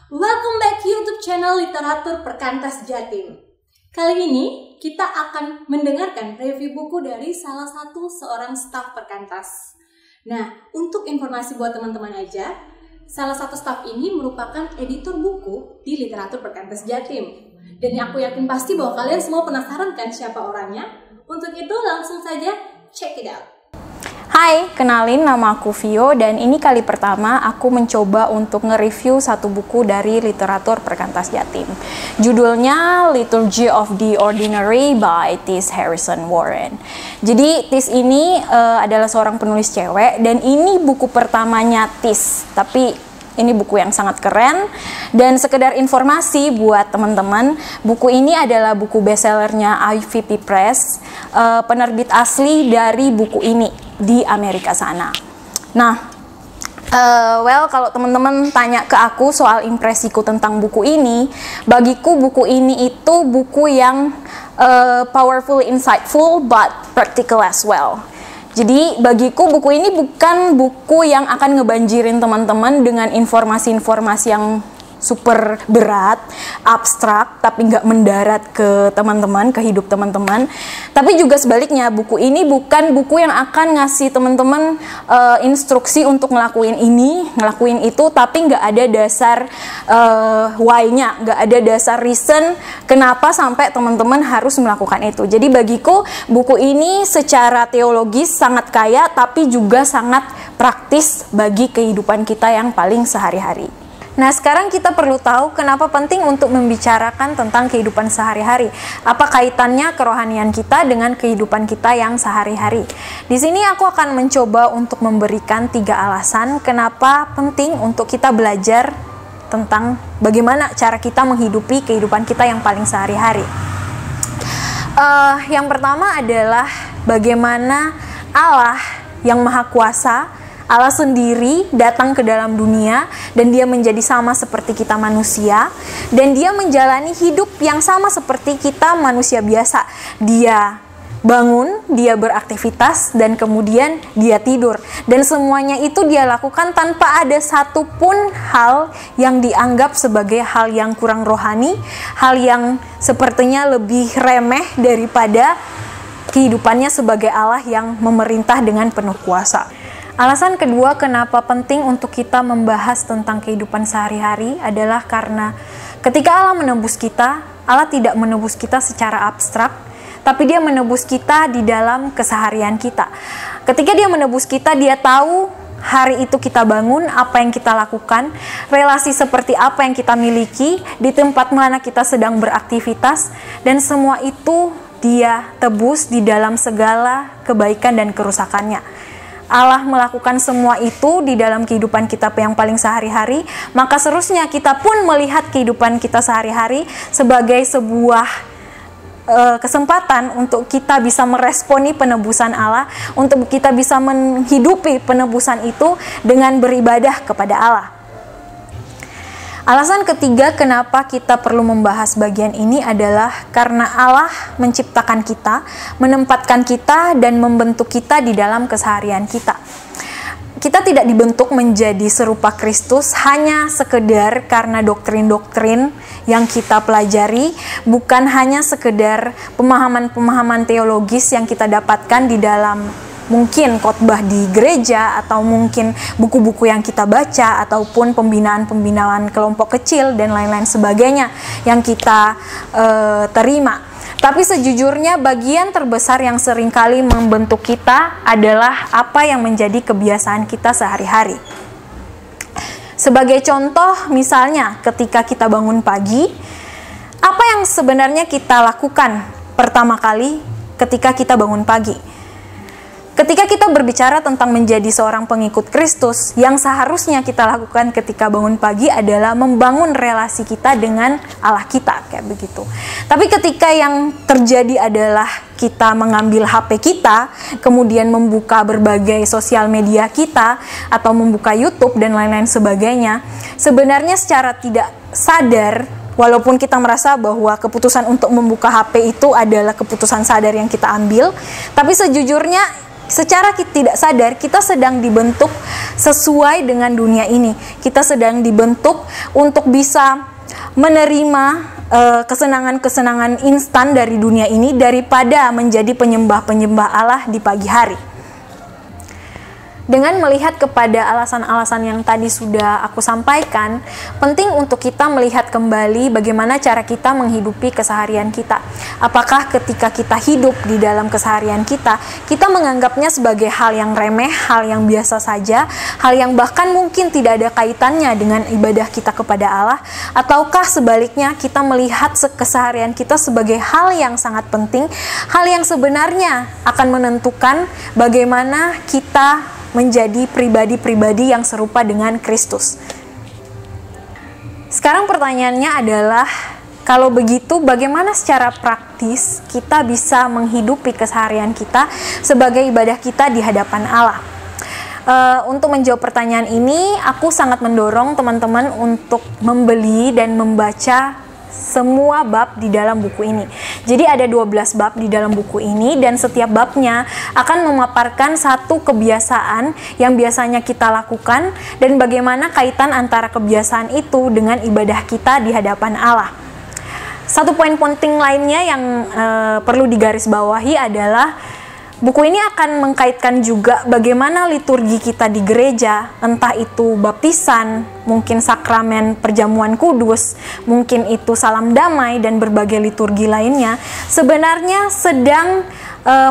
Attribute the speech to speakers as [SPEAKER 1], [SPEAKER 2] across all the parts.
[SPEAKER 1] Welcome back YouTube channel Literatur Perkantas Jatim. Kali ini kita akan mendengarkan review buku dari salah satu seorang staf Perkantas. Nah, untuk informasi buat teman-teman aja, salah satu staf ini merupakan editor buku di Literatur Perkantas Jatim. Dan aku yakin pasti bahwa kalian semua penasaran kan siapa orangnya? Untuk itu langsung saja check it out.
[SPEAKER 2] Hai, kenalin nama aku Vio dan ini kali pertama aku mencoba untuk nge-review satu buku dari Literatur Perkantas Jatim. Judulnya Liturgy of the Ordinary by Tess Harrison Warren. Jadi Tess ini adalah seorang penulis cewek dan ini buku pertamanya Tess. Tapi ini buku yang sangat keren dan sekedar informasi buat teman-teman, buku ini adalah buku bestsellernya IVP Press, penerbit asli dari buku ini di Amerika sana. Nah, kalau teman-teman tanya ke aku soal impresiku tentang buku ini, bagiku buku ini itu buku yang powerful, insightful, but practical as well. Jadi bagiku buku ini bukan buku yang akan ngebanjirin teman-teman dengan informasi-informasi yang super berat, abstrak, tapi nggak mendarat ke teman-teman, ke hidup teman-teman. Tapi juga sebaliknya, buku ini bukan buku yang akan ngasih teman-teman instruksi untuk ngelakuin ini, ngelakuin itu, tapi nggak ada dasar why-nya, nggak ada dasar reason kenapa sampai teman-teman harus melakukan itu. Jadi bagiku, buku ini secara teologis sangat kaya, tapi juga sangat praktis bagi kehidupan kita yang paling sehari-hari. Nah, sekarang kita perlu tahu kenapa penting untuk membicarakan tentang kehidupan sehari-hari. Apa kaitannya kerohanian kita dengan kehidupan kita yang sehari-hari? Di sini aku akan mencoba untuk memberikan 3 alasan kenapa penting untuk kita belajar tentang bagaimana cara kita menghidupi kehidupan kita yang paling sehari-hari. Yang pertama adalah bagaimana Allah yang Maha Kuasa, Allah sendiri datang ke dalam dunia dan dia menjadi sama seperti kita manusia dan dia menjalani hidup yang sama seperti kita manusia biasa. Dia bangun, dia beraktivitas dan kemudian dia tidur dan semuanya itu dia lakukan tanpa ada satupun hal yang dianggap sebagai hal yang kurang rohani, hal yang sepertinya lebih remeh daripada kehidupannya sebagai Allah yang memerintah dengan penuh kuasa. Alasan kedua kenapa penting untuk kita membahas tentang kehidupan sehari-hari adalah karena ketika Allah menebus kita, Allah tidak menebus kita secara abstrak, tapi dia menebus kita di dalam keseharian kita. Ketika dia menebus kita, dia tahu hari itu kita bangun, apa yang kita lakukan, relasi seperti apa yang kita miliki, di tempat mana kita sedang beraktivitas, dan semua itu dia tebus di dalam segala kebaikan dan kerusakannya. Allah melakukan semua itu di dalam kehidupan kita yang paling sehari-hari, maka seharusnya kita pun melihat kehidupan kita sehari-hari sebagai sebuah kesempatan untuk kita bisa meresponi penebusan Allah, untuk kita bisa menghidupi penebusan itu dengan beribadah kepada Allah. Alasan ketiga kenapa kita perlu membahas bagian ini adalah karena Allah menciptakan kita, menempatkan kita, dan membentuk kita di dalam keseharian kita. Kita tidak dibentuk menjadi serupa Kristus hanya sekedar karena doktrin-doktrin yang kita pelajari, bukan hanya sekedar pemahaman-pemahaman teologis yang kita dapatkan di dalam mungkin khotbah di gereja atau mungkin buku-buku yang kita baca ataupun pembinaan-pembinaan kelompok kecil dan lain-lain sebagainya yang kita terima. Tapi sejujurnya bagian terbesar yang seringkali membentuk kita adalah apa yang menjadi kebiasaan kita sehari-hari. Sebagai contoh, misalnya ketika kita bangun pagi, apa yang sebenarnya kita lakukan pertama kali ketika kita bangun pagi? Ketika kita berbicara tentang menjadi seorang pengikut Kristus, yang seharusnya kita lakukan ketika bangun pagi adalah membangun relasi kita dengan Allah kita, kayak begitu. Tapi ketika yang terjadi adalah kita mengambil HP kita, kemudian membuka berbagai sosial media kita, atau membuka YouTube dan lain-lain sebagainya, sebenarnya secara tidak sadar, walaupun kita merasa bahwa keputusan untuk membuka HP itu adalah keputusan sadar yang kita ambil, tapi sejujurnya secara tidak sadar kita sedang dibentuk sesuai dengan dunia ini. Kita sedang dibentuk untuk bisa menerima kesenangan-kesenangan instan dari dunia ini daripada menjadi penyembah-penyembah Allah di pagi hari. Dengan melihat kepada alasan-alasan yang tadi sudah aku sampaikan, penting untuk kita melihat kembali bagaimana cara kita menghidupi keseharian kita. Apakah ketika kita hidup di dalam keseharian kita menganggapnya sebagai hal yang remeh, hal yang biasa saja, hal yang bahkan mungkin tidak ada kaitannya dengan ibadah kita kepada Allah, ataukah sebaliknya kita melihat keseharian kita sebagai hal yang sangat penting, hal yang sebenarnya akan menentukan bagaimana kita menjadi pribadi-pribadi yang serupa dengan Kristus. Sekarang pertanyaannya adalah, kalau begitu bagaimana secara praktis kita bisa menghidupi keseharian kita sebagai ibadah kita di hadapan Allah? Untuk menjawab pertanyaan ini, aku sangat mendorong teman-teman untuk membeli dan membaca semua bab di dalam buku ini. Jadi ada 12 bab di dalam buku ini, dan setiap babnya akan memaparkan satu kebiasaan yang biasanya kita lakukan dan bagaimana kaitan antara kebiasaan itu dengan ibadah kita di hadapan Allah. Satu poin penting lainnya yang perlu digarisbawahi adalah buku ini akan mengkaitkan juga bagaimana liturgi kita di gereja, entah itu baptisan, mungkin sakramen perjamuan kudus, mungkin itu salam damai dan berbagai liturgi lainnya, sebenarnya sedang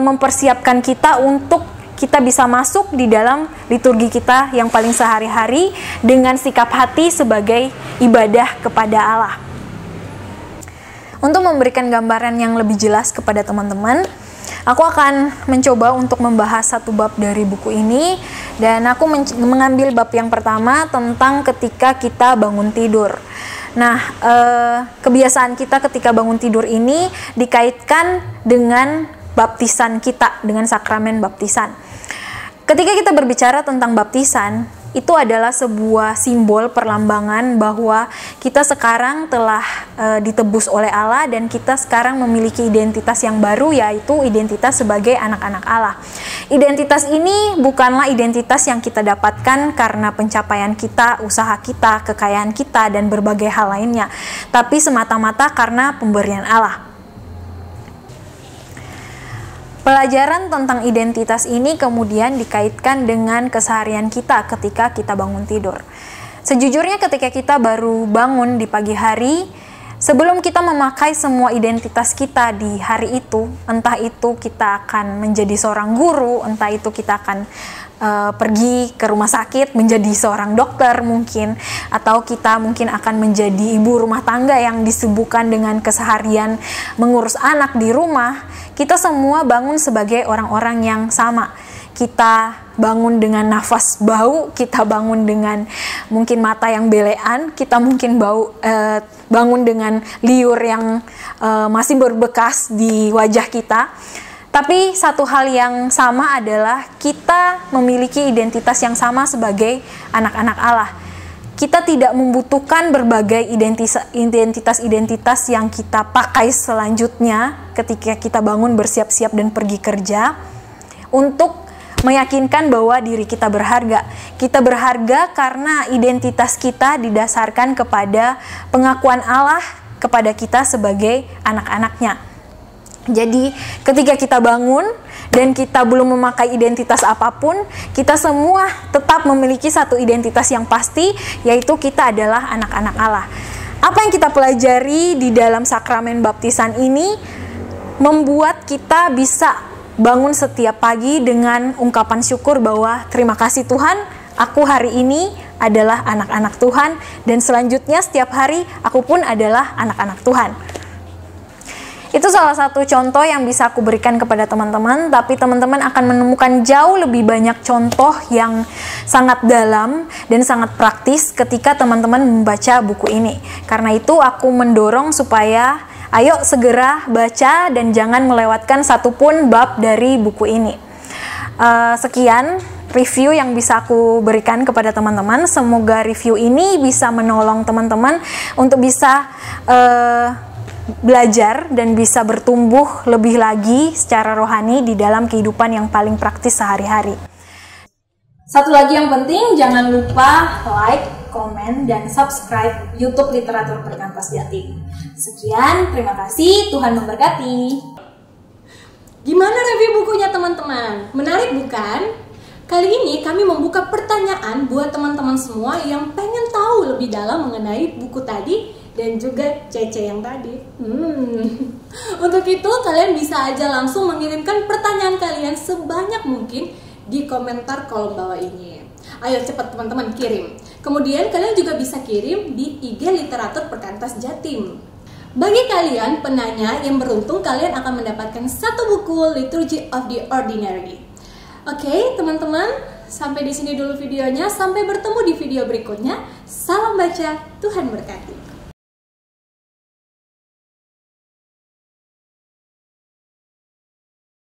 [SPEAKER 2] mempersiapkan kita untuk kita bisa masuk di dalam liturgi kita yang paling sehari-hari dengan sikap hati sebagai ibadah kepada Allah. Untuk memberikan gambaran yang lebih jelas kepada teman-teman, aku akan mencoba untuk membahas satu bab dari buku ini, dan aku mengambil bab yang pertama tentang ketika kita bangun tidur. Nah, kebiasaan kita ketika bangun tidur ini dikaitkan dengan baptisan kita, dengan sakramen baptisan. Ketika kita berbicara tentang baptisan, itu adalah sebuah simbol perlambangan bahwa kita sekarang telah ditebus oleh Allah dan kita sekarang memiliki identitas yang baru, yaitu identitas sebagai anak-anak Allah. Identitas ini bukanlah identitas yang kita dapatkan karena pencapaian kita, usaha kita, kekayaan kita, dan berbagai hal lainnya, tapi semata-mata karena pemberian Allah. Pelajaran tentang identitas ini kemudian dikaitkan dengan keseharian kita ketika kita bangun tidur. Sejujurnya ketika kita baru bangun di pagi hari, sebelum kita memakai semua identitas kita di hari itu, entah itu kita akan menjadi seorang guru, entah itu kita akan pergi ke rumah sakit menjadi seorang dokter mungkin, atau kita mungkin akan menjadi ibu rumah tangga yang disibukkan dengan keseharian mengurus anak di rumah, kita semua bangun sebagai orang-orang yang sama. Kita bangun dengan nafas bau, kita bangun dengan mungkin mata yang belean, kita mungkin bangun dengan liur yang masih berbekas di wajah kita. Tapi satu hal yang sama adalah kita memiliki identitas yang sama sebagai anak-anak Allah. Kita tidak membutuhkan berbagai identitas-identitas yang kita pakai selanjutnya ketika kita bangun bersiap-siap dan pergi kerja untuk meyakinkan bahwa diri kita berharga. Kita berharga karena identitas kita didasarkan kepada pengakuan Allah kepada kita sebagai anak-anaknya. Jadi ketika kita bangun dan kita belum memakai identitas apapun, kita semua tetap memiliki satu identitas yang pasti, yaitu kita adalah anak-anak Allah. Apa yang kita pelajari di dalam sakramen baptisan ini membuat kita bisa bangun setiap pagi dengan ungkapan syukur bahwa terima kasih Tuhan, aku hari ini adalah anak-anak Tuhan, dan selanjutnya setiap hari aku pun adalah anak-anak Tuhan. Itu salah satu contoh yang bisa aku berikan kepada teman-teman, tapi teman-teman akan menemukan jauh lebih banyak contoh yang sangat dalam dan sangat praktis ketika teman-teman membaca buku ini. Karena itu aku mendorong supaya ayo segera baca dan jangan melewatkan satupun bab dari buku ini. Sekian review yang bisa aku berikan kepada teman-teman. Semoga review ini bisa menolong teman-teman untuk bisa belajar dan bisa bertumbuh lebih lagi secara rohani di dalam kehidupan yang paling praktis sehari-hari. Satu lagi yang penting, jangan lupa like, komen, dan subscribe YouTube Literatur Perkantas Jatim. Sekian, terima kasih, Tuhan memberkati.
[SPEAKER 1] Gimana review bukunya teman-teman? Menarik bukan? Kali ini kami membuka pertanyaan buat teman-teman semua yang pengen tahu lebih dalam mengenai buku tadi dan juga Cece yang tadi. Untuk itu kalian bisa aja langsung mengirimkan pertanyaan kalian sebanyak mungkin di komentar kolom bawah ini. Ayo cepat teman-teman kirim. Kemudian kalian juga bisa kirim di IG Literatur Perkantas Jatim. Bagi kalian penanya yang beruntung, kalian akan mendapatkan satu buku Liturgy of the Ordinary. Oke, teman-teman, sampai di sini dulu videonya. Sampai bertemu di video berikutnya. Salam baca, Tuhan berkati.